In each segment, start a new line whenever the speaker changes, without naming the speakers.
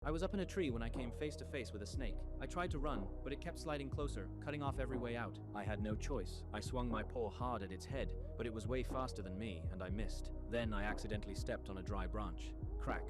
I was up in a tree when I came face to face with a snake. I tried to run, but it kept sliding closer, cutting off every way out. I had no choice. I swung my paw hard at its head, but it was way faster than me, and I missed. Then I accidentally stepped on a dry branch. Crack.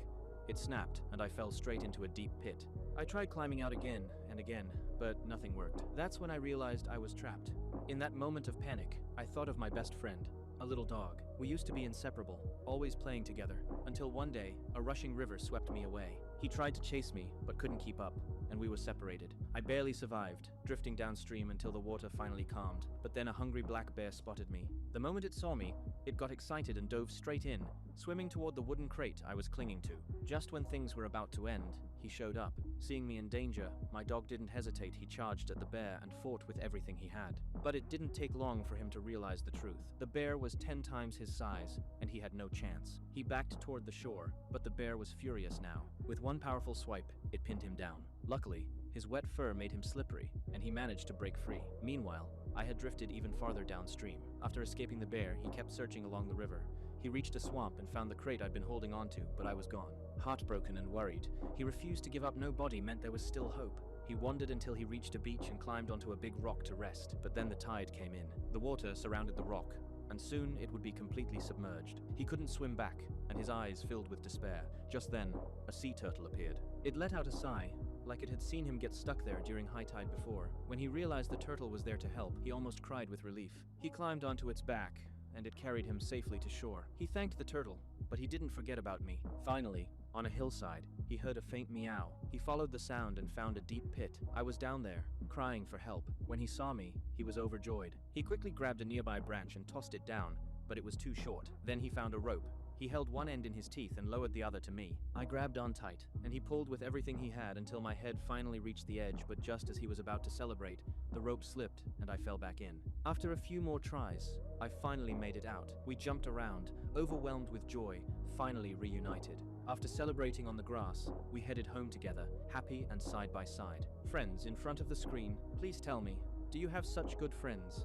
It snapped, and I fell straight into a deep pit. I tried climbing out again and again, but nothing worked. That's when I realized I was trapped. In that moment of panic, I thought of my best friend, a little dog. We used to be inseparable, always playing together, until one day, a rushing river swept me away. He tried to chase me, but couldn't keep up, and we were separated. I barely survived, drifting downstream until the water finally calmed, but then a hungry black bear spotted me. The moment it saw me, it got excited and dove straight in, swimming toward the wooden crate I was clinging to. Just when things were about to end, he showed up. Seeing me in danger, my dog didn't hesitate. He charged at the bear and fought with everything he had. But it didn't take long for him to realize the truth. The bear was 10 times his size, and he had no chance. He backed toward the shore, but the bear was furious now. With one powerful swipe, it pinned him down. Luckily, his wet fur made him slippery, and he managed to break free. Meanwhile, I had drifted even farther downstream. After escaping the bear, he kept searching along the river. He reached a swamp and found the crate I'd been holding onto, but I was gone. Heartbroken and worried, he refused to give up. No body meant there was still hope. He wandered until he reached a beach and climbed onto a big rock to rest, but then the tide came in. The water surrounded the rock, and soon it would be completely submerged. He couldn't swim back, and his eyes filled with despair. Just then, a sea turtle appeared. It let out a sigh, like it had seen him get stuck there during high tide before. When he realized the turtle was there to help, he almost cried with relief. He climbed onto its back, and it carried him safely to shore. He thanked the turtle, but he didn't forget about me. Finally, on a hillside, he heard a faint meow. He followed the sound and found a deep pit. I was down there, crying for help. When he saw me, he was overjoyed. He quickly grabbed a nearby branch and tossed it down, but it was too short. Then he found a rope. He held one end in his teeth and lowered the other to me. I grabbed on tight, and he pulled with everything he had until my head finally reached the edge, but just as he was about to celebrate, the rope slipped and I fell back in. After a few more tries, I finally made it out. We jumped around, overwhelmed with joy, finally reunited. After celebrating on the grass, we headed home together, happy and side by side. Friends in front of the screen, please tell me, do you have such good friends?